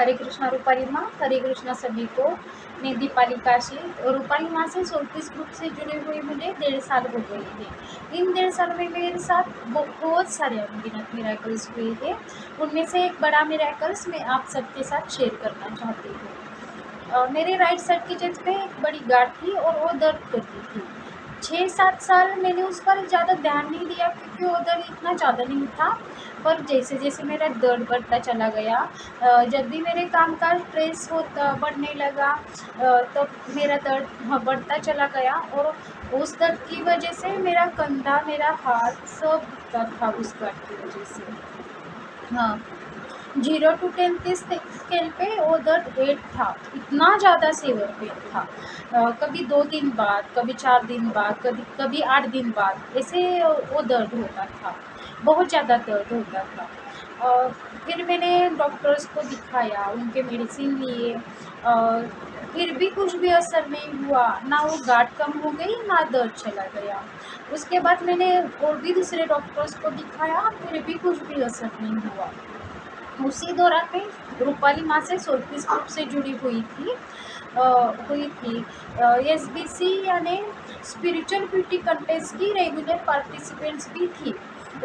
हरे कृष्णा रूपाली माँ, हरे कृष्णा सभी को। मैं दीपाली काशी और रूपाली माँ से सोल्टिस ग्रुप से जुड़े हुए मुझे 1.5 साल हो गए थे। इन 1.5 साल में मेरे साथ बहुत सारे अनगिनत मिरेकल्स हुए थे। उनमें से एक बड़ा मिरेकल्स मैं आप सबके साथ शेयर करना चाहती हूँ। मेरे राइट साइड की चेस्ट में एक बड़ी गांठ थी और वो दर्द करती थी। 6-7 साल मैंने उस पर ज़्यादा ध्यान नहीं दिया क्योंकि वो दर्द इतना ज़्यादा नहीं था। पर जैसे जैसे मेरा दर्द बढ़ता चला गया, जब भी मेरे काम का स्ट्रेस होता बढ़ने लगा, तब मेरा दर्द बढ़ता चला गया और उस दर्द की वजह से मेरा कंधा, मेरा हाथ सब दुखता था उस दर्द की वजह से। हाँ, 0 to 10 के स्केल पे वो दर्द 8 था। इतना ज़्यादा सीवियर पेन था। कभी 2 दिन बाद, कभी 4 दिन बाद, कभी कभी 8 दिन बाद ऐसे वो दर्द होता था। बहुत ज़्यादा दर्द होता था। अ, फिर मैंने डॉक्टर्स को दिखाया, उनके मेडिसिन लिए, फिर भी कुछ भी असर नहीं हुआ। ना वो गांठ कम हो गई, ना दर्द चला गया। उसके बाद मैंने और भी दूसरे डॉक्टर्स को दिखाया, फिर भी कुछ भी असर नहीं हुआ। उसी दौरान मैं रूपाली माँ से सोल्टिस ग्रुप से जुड़ी हुई थी। एसबीसी यानी स्पिरिचुअल ब्यूटी कंटेस्ट की रेगुलर पार्टिसिपेंट्स भी थी।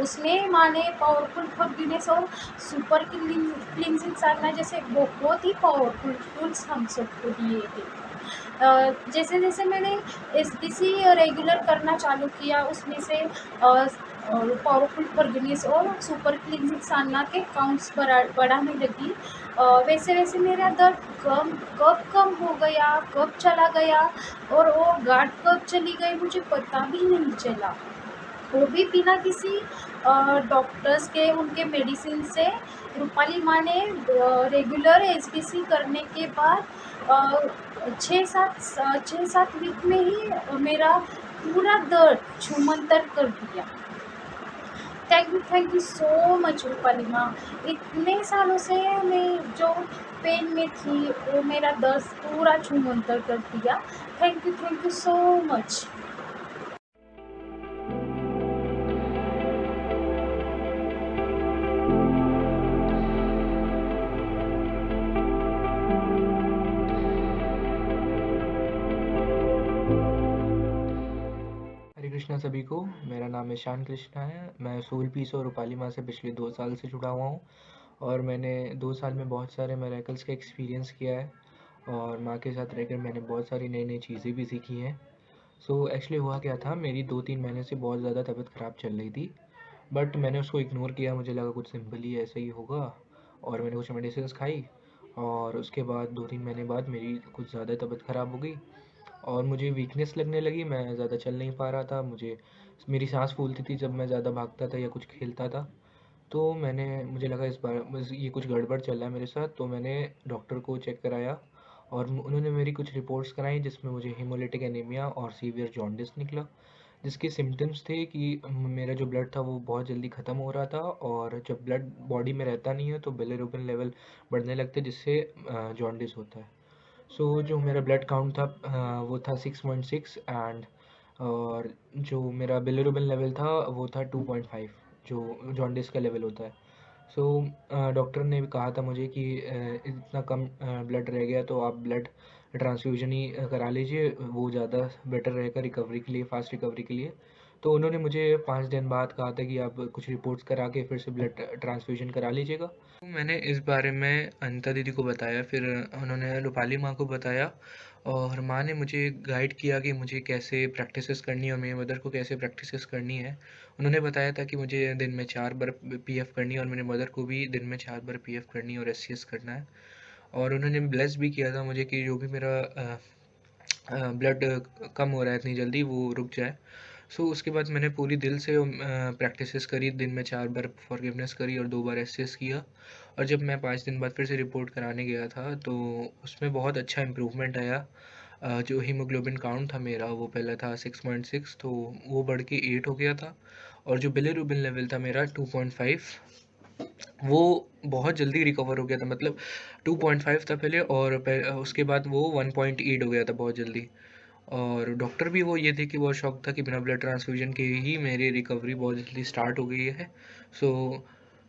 उसमें माँ ने पावरफुल फॉरगिवनेस और सुपर क्लींजिंग साधना जैसे बहुत ही पावरफुल टूल्स हम सबको दिए थे। जैसे जैसे मैंने एसबीसी रेगुलर करना चालू किया, उसमें से पावरफुल फॉरगिवनेस और सुपर क्लींजिंग साधना के काउंट्स बढ़ाने लगी। वैसे वैसे मेरा दर्द कब कम हो गया, कब चला गया और वो गांठ कब चली गई मुझे पता भी नहीं चला। वो भी बिना किसी डॉक्टर्स के, उनके मेडिसिन से। रूपाली माँ ने रेगुलर एसबीसी करने के बाद 6-7 वीक में ही मेरा पूरा दर्द छूमंतर कर दिया। Thank you so much Rupali माँ। इतने सालों से मैं जो पेन में थी वो मेरा दर्द पूरा छूमंतर कर दिया। Thank you so much. हरे कृष्णा सभी को। मेरा नाम ईशान कृष्णा है। मैं सोल पीस और रूपाली माँ से पिछले 2 साल से जुड़ा हुआ हूँ और मैंने 2 साल में बहुत सारे मेरेकल्स का एक्सपीरियंस किया है और माँ के साथ रहकर मैंने बहुत सारी नई नई चीज़ें भी सीखी हैं। सो एक्चुअली हुआ क्या था, मेरी 2-3 महीने से बहुत ज़्यादा तबीयत ख़राब चल रही थी, बट मैंने उसको इग्नोर किया। मुझे लगा कुछ सिंपल ही ऐसा ही होगा और मैंने कुछ मेडिसिन खाई और उसके बाद 2-3 महीने बाद मेरी कुछ ज़्यादा तबीयत ख़राब हो गई और मुझे वीकनेस लगने लगी। मैं ज़्यादा चल नहीं पा रहा था, मेरी सांस फूलती थी जब मैं ज़्यादा भागता था या कुछ खेलता था। तो मुझे लगा इस बार बस ये कुछ गड़बड़ चल रहा है मेरे साथ। तो मैंने डॉक्टर को चेक कराया और उन्होंने मेरी कुछ रिपोर्ट्स कराई जिसमें मुझे हीमोलिटिक एनीमिया और सीवियर जॉन्डिस निकला, जिसके सिम्टम्स थे कि मेरा जो ब्लड था वो बहुत जल्दी ख़त्म हो रहा था और जब ब्लड बॉडी में रहता नहीं है तो बिलिरुबिन लेवल बढ़ने लगते हैं, जिससे जॉन्डिस होता है। सो जो मेरा ब्लड काउंट था वो था 6.6 एंड और जो मेरा बिलिरुबिन लेवल था वो था 2.5, जो जॉन्डिस का लेवल होता है। सो डॉक्टर ने भी कहा था मुझे कि इतना कम ब्लड रह गया तो आप ब्लड ट्रांसफ्यूजन ही करा लीजिए, वो ज़्यादा बेटर रहेगा रिकवरी के लिए, फास्ट रिकवरी के लिए। तो उन्होंने मुझे 5 दिन बाद कहा था कि आप कुछ रिपोर्ट्स करा के फिर से ब्लड ट्रांसफ्यूजन करा लीजिएगा। तो मैंने इस बारे में अनिता दीदी को बताया, फिर उन्होंने रूपाली माँ को बताया और माँ ने मुझे गाइड किया कि मुझे कैसे प्रैक्टिसेस करनी है और मेरी मदर को कैसे प्रैक्टिसेस करनी है। उन्होंने बताया था कि मुझे दिन में 4 बार पीएफ करनी है और मेरे मदर को भी दिन में 4 बार पीएफ करनी है और एससीएस करना है। और उन्होंने ब्लेस भी किया था मुझे कि जो भी मेरा ब्लड कम हो रहा है इतनी जल्दी वो रुक जाए। सो उसके बाद मैंने पूरी दिल से प्रैक्टिसेस करी, दिन में 4 बार फॉरगिवनेस करी और 2 बार एससीएस किया। और जब मैं 5 दिन बाद फिर से रिपोर्ट कराने गया था तो उसमें बहुत अच्छा इम्प्रूवमेंट आया। जो हीमोग्लोबिन काउंट था मेरा वो पहले था 6.6, तो वो बढ़ के 8 हो गया था और जो बिलिरुबिन लेवल था मेरा 2.5, वो बहुत जल्दी रिकवर हो गया था। मतलब 2.5 था पहले और उसके बाद वो 1.8 हो गया था बहुत जल्दी। और डॉक्टर भी वो ये थे कि बहुत शॉक था कि बिना ब्लड ट्रांसफ्यूजन के ही मेरी रिकवरी बहुत जल्दी स्टार्ट हो गई है। सो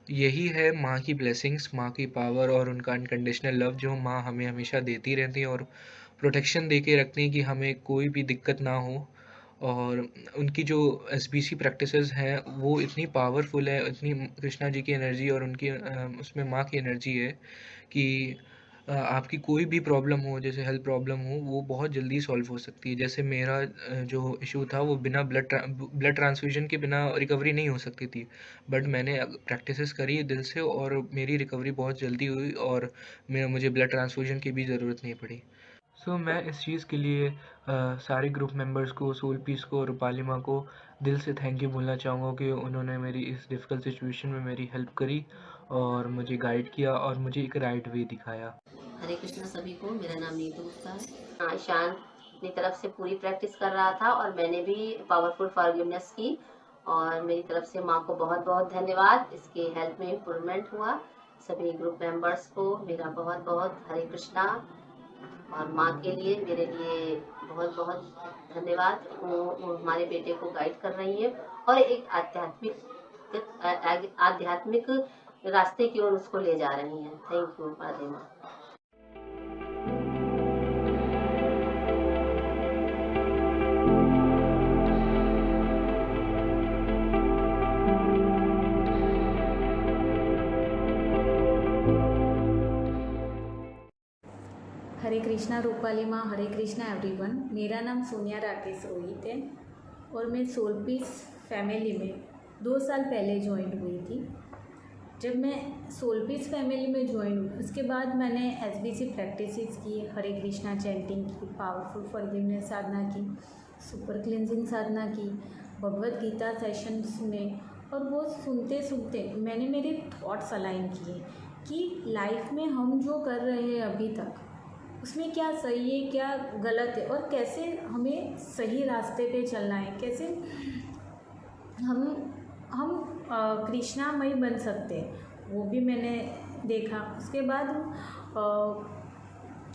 यही है माँ की ब्लेसिंग्स, माँ की पावर और उनका अनकंडीशनल लव जो माँ हमें हमेशा देती रहती हैं और प्रोटेक्शन दे के रखती हैं कि हमें कोई भी दिक्कत ना हो। और उनकी जो एसबीसी प्रैक्टिसेस हैं वो इतनी पावरफुल है, इतनी कृष्णा जी की एनर्जी और उनकी उसमें माँ की एनर्जी है कि आपकी कोई भी प्रॉब्लम हो, जैसे हेल्थ प्रॉब्लम हो, वो बहुत जल्दी सॉल्व हो सकती है। जैसे मेरा जो इशू था वो बिना ब्लड ट्रांसफ्यूजन के बिना रिकवरी नहीं हो सकती थी, बट मैंने प्रैक्टिसेस करी दिल से और मेरी रिकवरी बहुत जल्दी हुई और मुझे ब्लड ट्रांसफ्यूजन की भी ज़रूरत नहीं पड़ी। मैं इस चीज़ के लिए सारे ग्रुप मेंबर्स को, सोल पीस को और रूपाली माँ को दिल से थैंक यू बोलना चाहूँगा कि उन्होंने मेरी इस डिफ़िकल्ट सिचुएशन में मेरी हेल्प करी और मुझे गाइड किया और मुझे एक राइट वे दिखाया। हरे कृष्णा सभी को, मेरा नाम नीतू गुप्ता है। हाँ, ईशान अपनी तरफ से पूरी प्रैक्टिस कर रहा था और मैंने भी पावरफुल फॉरगिवनेस की और मेरी तरफ से माँ को बहुत बहुत धन्यवाद। इसके हेल्थ में इम्प्रूवमेंट हुआ। सभी ग्रुप मेंबर्स को मेरा बहुत बहुत हरे कृष्णा और माँ के लिए मेरे लिए बहुत बहुत धन्यवाद। वो हमारे बेटे को गाइड कर रही है और एक आध्यात्मिक रास्ते की ओर उसको ले जा रही हैं। थैंक यू राधे माँ। हरे कृष्णा रूपाली माँ, हरे कृष्णा एवरीवन। मेरा नाम सोनिया राकेश रोहित है और मैं सोल पीस फैमिली में 2 साल पहले ज्वाइन हुई थी। जब मैं सोल पीस फैमिली में ज्वाइन हुई उसके बाद मैंने एसबीसी प्रैक्टिसेस की, हरे कृष्णा चैंटिंग की, पावरफुल फॉरगिवनेस साधना की, सुपर क्लिनजिंग साधना की, भगवत गीता सेशंस में। और वो सुनते सुनते मैंने मेरे थॉट्स अलाइन किए कि लाइफ में हम जो कर रहे हैं अभी तक उसमें क्या सही है, क्या गलत है और कैसे हमें सही रास्ते पे चलना है, कैसे हम कृष्णामय बन सकते हैं, वो भी मैंने देखा। उसके बाद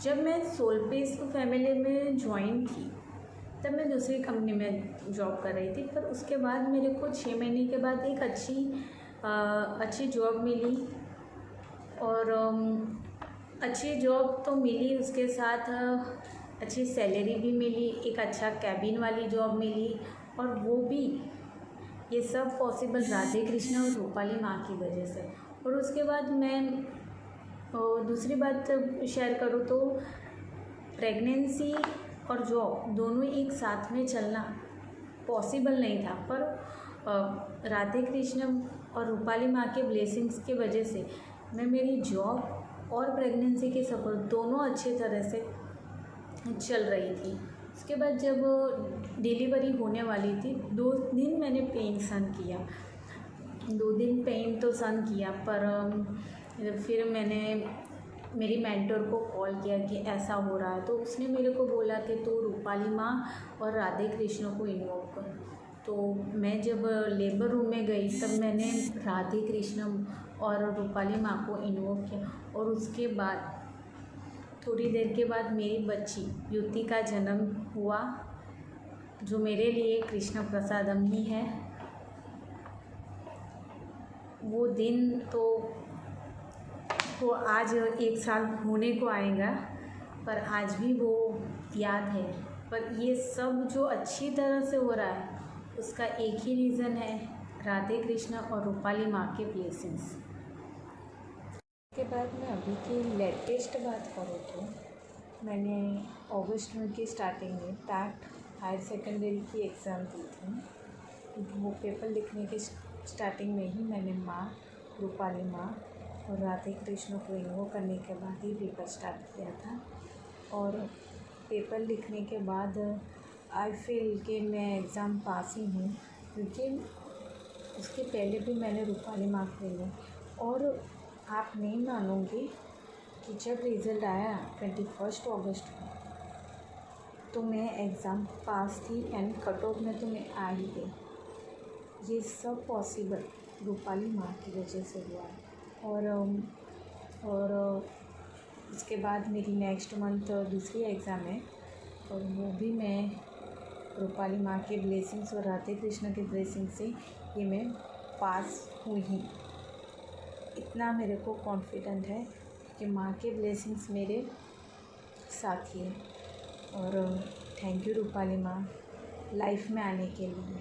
जब मैं सोल पीस फैमिली में ज्वाइन थी तब मैं दूसरी कंपनी में जॉब कर रही थी, पर उसके बाद मेरे को 6 महीने के बाद एक अच्छी जॉब मिली और अच्छी जॉब तो मिली, उसके साथ अच्छी सैलरी भी मिली, एक अच्छा कैबिन वाली जॉब मिली और वो भी ये सब पॉसिबल राधे कृष्णा और रूपाली माँ की वजह से। और उसके बाद मैं दूसरी बात शेयर करूँ तो प्रेगनेंसी और जॉब दोनों एक साथ में चलना पॉसिबल नहीं था, पर राधे कृष्ण और रूपाली माँ के ब्लेसिंग्स की वजह से मैं मेरी जॉब और प्रेगनेंसी के सफ़र दोनों अच्छी तरह से चल रही थी। उसके बाद जब डिलीवरी होने वाली थी 2 दिन मैंने पेन सहन किया, 2 दिन पेन तो सहन किया, पर फिर मैंने मेरी मेंटर को कॉल किया कि ऐसा हो रहा है, तो उसने मेरे को बोला कि तू रूपाली माँ और राधे कृष्ण को इन्वोक कर। तो मैं जब लेबर रूम में गई तब मैंने राधे कृष्ण और रूपाली माँ को इन्वोक किया और उसके बाद थोड़ी देर के बाद मेरी बच्ची युति का जन्म हुआ, जो मेरे लिए कृष्ण प्रसादम ही है। वो दिन तो आज 1 साल होने को आएगा, पर आज भी वो याद है। पर ये सब जो अच्छी तरह से हो रहा है उसका एक ही रीज़न है, राधे कृष्ण और रूपाली माँ के ब्लेसिंग्स। उसके बाद मैं अभी की लेटेस्ट बात करूँ तो मैंने अगस्त में की स्टार्टिंग में टैट हायर सेकेंडरी की एग्ज़ाम दी थी। वो पेपर लिखने के स्टार्टिंग में ही मैंने माँ, रूपाली माँ और राधे कृष्ण को इन्वोक करने के बाद ही पेपर स्टार्ट किया था। और पेपर लिखने के बाद आई फील कि मैं एग्ज़ाम पास ही हूँ, क्योंकि उसके पहले भी मैंने रूपाली माँ को इन्वोक। और आप नहीं मानोगे कि जब रिज़ल्ट आया 21 अगस्त को तो मैं एग्ज़ाम पास थी एंड कट ऑफ में तो मैं आ ही गई। ये सब पॉसिबल रूपाली माँ की वजह से हुआ है। और उसके बाद मेरी नेक्स्ट मंथ दूसरी एग्ज़ाम है और वो भी मैं रूपाली माँ के ब्लेसिंग्स और राधे कृष्ण के ब्लेसिंग से ये मैं पास हुई हूँ। इतना मेरे को कॉन्फिडेंट है कि माँ के ब्लेसिंग्स मेरे साथ ही है। और थैंक यू रूपाली माँ लाइफ में आने के लिए।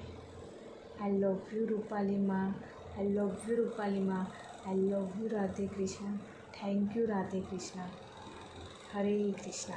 आई लव यू रूपाली माँ, आई लव यू रूपाली माँ, I love you Radhe Krishna. Thank you Radhe Krishna. Hare Krishna.